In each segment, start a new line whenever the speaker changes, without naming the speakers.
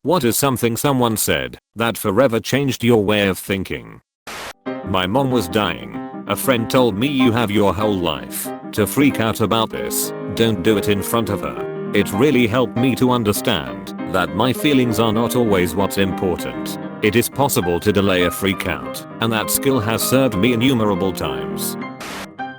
What is something someone said that forever changed your way of thinking? My mom was dying. A friend told me you have your whole life to freak out about this. Don't do it in front of her. It really helped me to understand that my feelings are not always what's important. It is possible to delay a freak out, and that skill has served me innumerable times.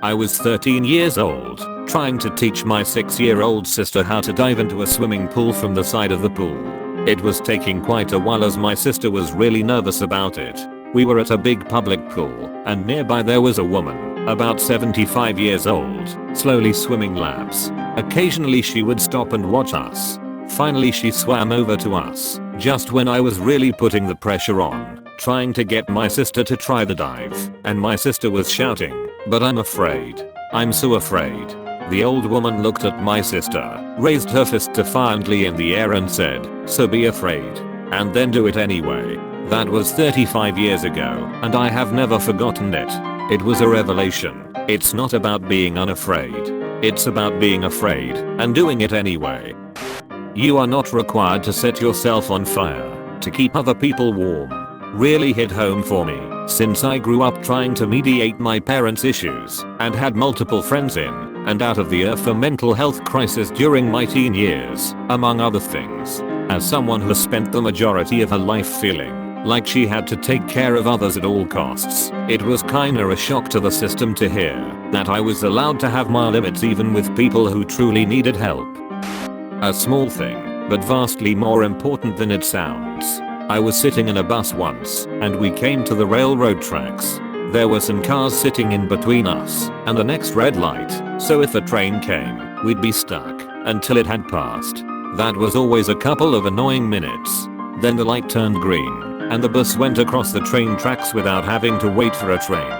I was 13 years old, trying to teach my 6-year-old sister how to dive into a swimming pool from the side of the pool. It was taking quite a while as my sister was really nervous about it. We were at a big public pool, and nearby there was a woman, about 75 years old, slowly swimming laps. Occasionally she would stop and watch us. Finally she swam over to us, just when I was really putting the pressure on, trying to get my sister to try the dive, and my sister was shouting, "But I'm afraid. I'm so afraid." The old woman looked at my sister, raised her fist defiantly in the air and said, "So be afraid. And then do it anyway." That was 35 years ago, and I have never forgotten it. It was a revelation. It's not about being unafraid. It's about being afraid and doing it anyway. You are not required to set yourself on fire to keep other people warm. Really hit home for me, since I grew up trying to mediate my parents' issues and had multiple friends in and out of the earth for mental health crisis during my teen years, among other things. As someone who spent the majority of her life feeling like she had to take care of others at all costs, it was kinda a shock to the system to hear that I was allowed to have my limits even with people who truly needed help. A small thing, but vastly more important than it sounds. I was sitting in a bus once, and we came to the railroad tracks. There were some cars sitting in between us and the next red light, so if a train came, we'd be stuck until it had passed. That was always a couple of annoying minutes. Then the light turned green, and the bus went across the train tracks without having to wait for a train.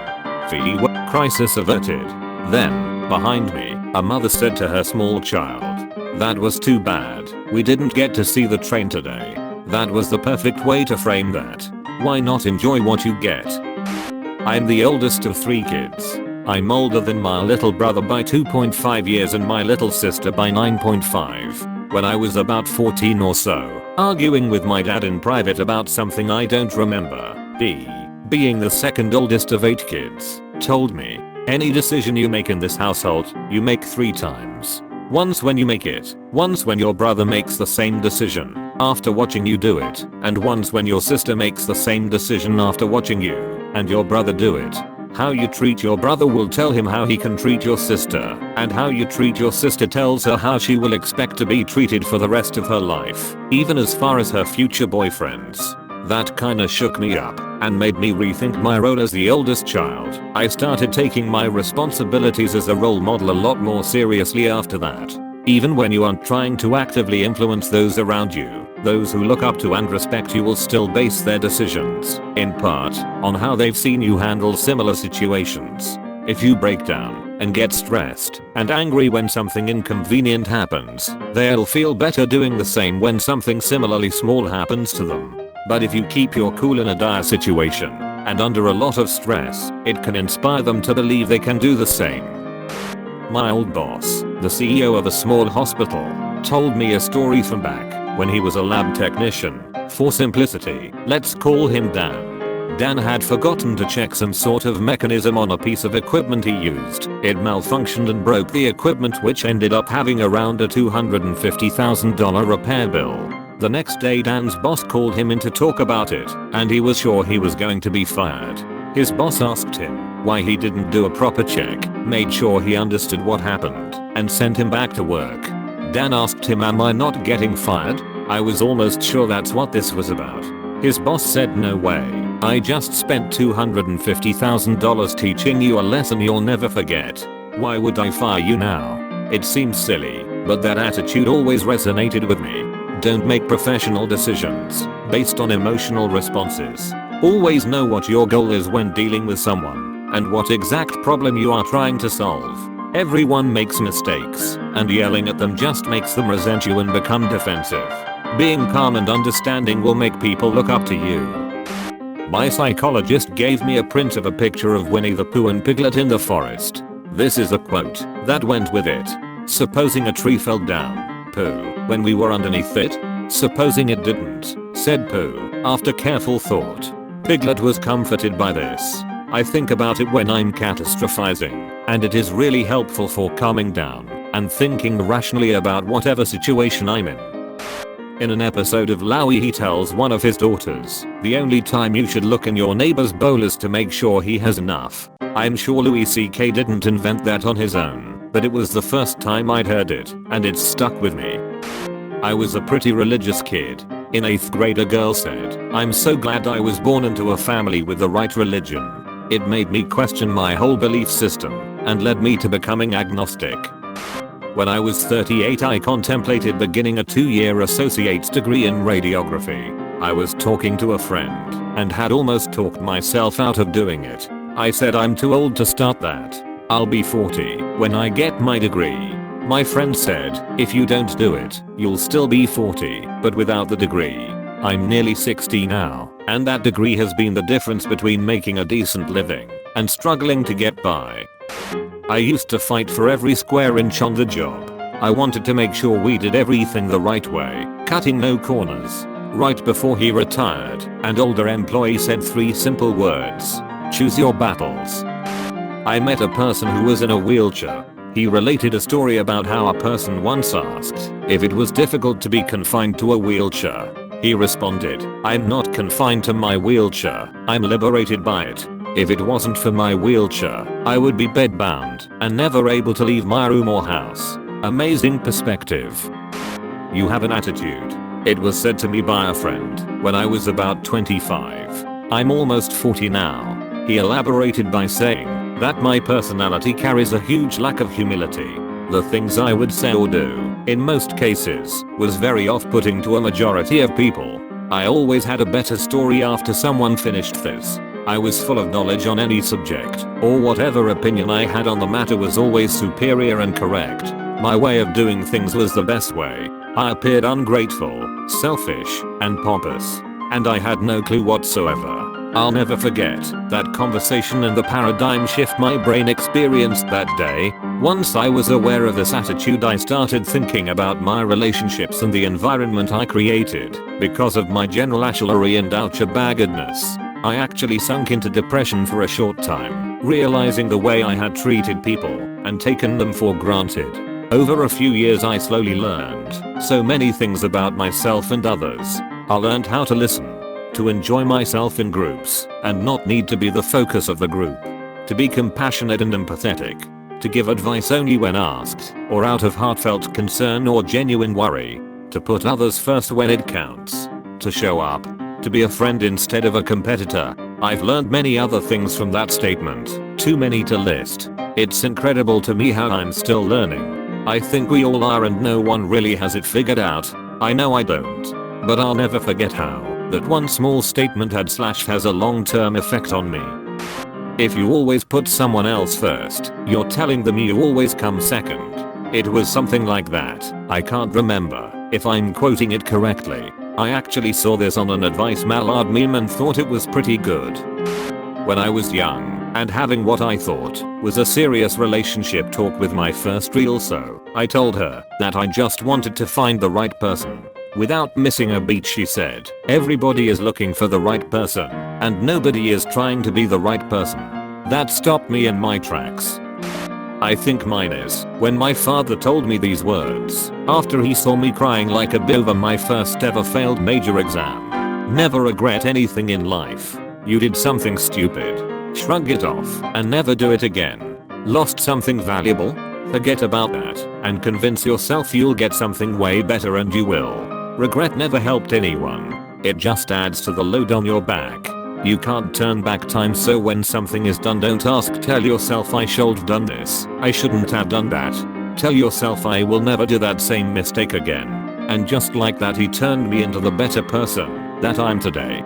Crisis averted. Then, behind me, a mother said to her small child, "That was too bad. We didn't get to see the train today." That was the perfect way to frame that. Why not enjoy what you get? I'm the oldest of 3 kids. I'm older than my little brother by 2.5 years and my little sister by 9.5. When I was about 14 or so, arguing with my dad in private about something I don't remember, being the second oldest of 8 kids, told me, "Any decision you make in this household, you make 3 times. Once when you make it, once when your brother makes the same decision after watching you do it, and once when your sister makes the same decision after watching you and your brother do it. How you treat your brother will tell him how he can treat your sister, and how you treat your sister tells her how she will expect to be treated for the rest of her life, even as far as her future boyfriends." That kinda shook me up and made me rethink my role as the oldest child. I started taking my responsibilities as a role model a lot more seriously after that. Even when you aren't trying to actively influence those around you, those who look up to and respect you will still base their decisions, in part, on how they've seen you handle similar situations. If you break down and get stressed and angry when something inconvenient happens, they'll feel better doing the same when something similarly small happens to them. But if you keep your cool in a dire situation and under a lot of stress, it can inspire them to believe they can do the same. My old boss, the CEO of a small hospital, told me a story from back when he was a lab technician. For simplicity, let's call him Dan. Dan had forgotten to check some sort of mechanism on a piece of equipment he used. It malfunctioned and broke the equipment, which ended up having around a $250,000 repair bill. The next day Dan's boss called him in to talk about it, and he was sure he was going to be fired. His boss asked him why he didn't do a proper check, made sure he understood what happened, and sent him back to work. Dan asked him, "Am I not getting fired? I was almost sure that's what this was about." His boss said, "No way. I just spent $250,000 teaching you a lesson you'll never forget. Why would I fire you now?" It seems silly, but that attitude always resonated with me. Don't make professional decisions based on emotional responses. Always know what your goal is when dealing with someone and what exact problem you are trying to solve. Everyone makes mistakes, and yelling at them just makes them resent you and become defensive. Being calm and understanding will make people look up to you. My psychologist gave me a print of a picture of Winnie the Pooh and Piglet in the forest. This is a quote that went with it. "Supposing a tree fell down, Pooh, when we were underneath it, Supposing it didn't, said Pooh, after careful thought. Piglet was comforted by this. I think about it when I'm catastrophizing, and it is really helpful for calming down and thinking rationally about whatever situation I'm in. In an episode of Louie, he tells one of his daughters, the only time you should look in your neighbor's bowl is to make sure he has enough. I'm sure Louis C.K. didn't invent that on his own, but it was the first time I'd heard it, and it stuck with me. I was a pretty religious kid. In 8th grade, a girl said, "I'm so glad I was born into a family with the right religion. It made me question my whole belief system and led me to becoming agnostic." When I was 38, I contemplated beginning a 2-year associate's degree in radiography. I was talking to a friend and had almost talked myself out of doing it. I said, "I'm too old to start that. I'll be 40 when I get my degree." My friend said, "If you don't do it, you'll still be 40, but without the degree." I'm nearly 60 now, and that degree has been the difference between making a decent living and struggling to get by. I used to fight for every square inch on the job. I wanted to make sure we did everything the right way, cutting no corners. Right before he retired, an older employee said 3 simple words: choose your battles. I met a person who was in a wheelchair. He related a story about how a person once asked if it was difficult to be confined to a wheelchair. He responded, "I'm not confined to my wheelchair, I'm liberated by it. If it wasn't for my wheelchair, I would be bedbound and never able to leave my room or house." Amazing perspective. You have an attitude. It was said to me by a friend when I was about 25. I'm almost 40 now. He elaborated by saying that my personality carries a huge lack of humility. The things I would say or do, in most cases, was very off-putting to a majority of people. I always had a better story after someone finished this. I was full of knowledge on any subject, or whatever opinion I had on the matter was always superior and correct. My way of doing things was the best way. I appeared ungrateful, selfish, and pompous, and I had no clue whatsoever. I'll never forget that conversation and the paradigm shift my brain experienced that day. Once I was aware of this attitude, I started thinking about my relationships and the environment I created because of my general artillery and ouchabaggedness. I actually sunk into depression for a short time, realizing the way I had treated people and taken them for granted. Over a few years, I slowly learned so many things about myself and others. I learned how to listen, to enjoy myself in groups and not need to be the focus of the group, to be compassionate and empathetic, to give advice only when asked or out of heartfelt concern or genuine worry, to put others first when it counts, to show up, to be a friend instead of a competitor. I've learned many other things from that statement, too many to list. It's incredible to me how I'm still learning. I think we all are, and no one really has it figured out. I know I don't, but I'll never forget how that one small statement has a long-term effect on me. If you always put someone else first, you're telling them you always come second. It was something like that. I can't remember if I'm quoting it correctly. I actually saw this on an Advice Mallard meme and thought it was pretty good. When I was young and having what I thought was a serious relationship talk with my first reel, so I told her that I just wanted to find the right person. Without missing a beat, she said, "Everybody is looking for the right person, and nobody is trying to be the right person." That stopped me in my tracks. I think mine is when my father told me these words after he saw me crying like a baby over my first ever failed major exam. "Never regret anything in life. You did something stupid. Shrug it off and never do it again. Lost something valuable? Forget about that and convince yourself you'll get something way better, and you will. Regret never helped anyone. It just adds to the load on your back. You can't turn back time, so when something is done, don't ask. Tell yourself, I should have done this. I shouldn't have done that. Tell yourself, I will never do that same mistake again." And just like that, he turned me into the better person that I'm today.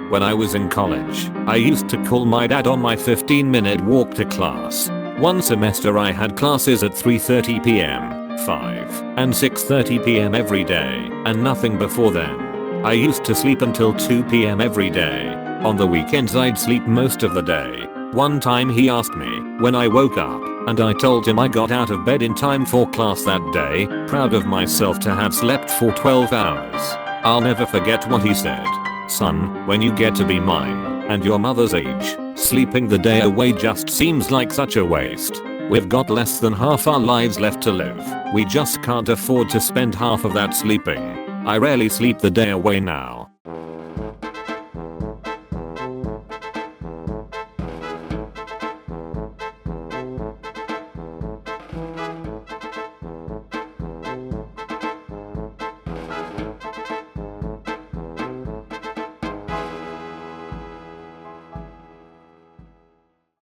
When I was in college, I used to call my dad on my 15-minute walk to class. One semester I had classes at 3:30 p.m., 5 and 6:30 p.m. every day, and nothing before then. I used to sleep until 2 p.m. every day. On the weekends I'd sleep most of the day. One time he asked me when I woke up And I told him I got out of bed in time for class that day, proud of myself to have slept for 12 hours. I'll never forget what he said. Son, when you get to be mine and your mother's age, sleeping the day away just seems like such a waste. We've got less than half our lives left to live. We just can't afford to spend half of that sleeping. I rarely sleep the day away now.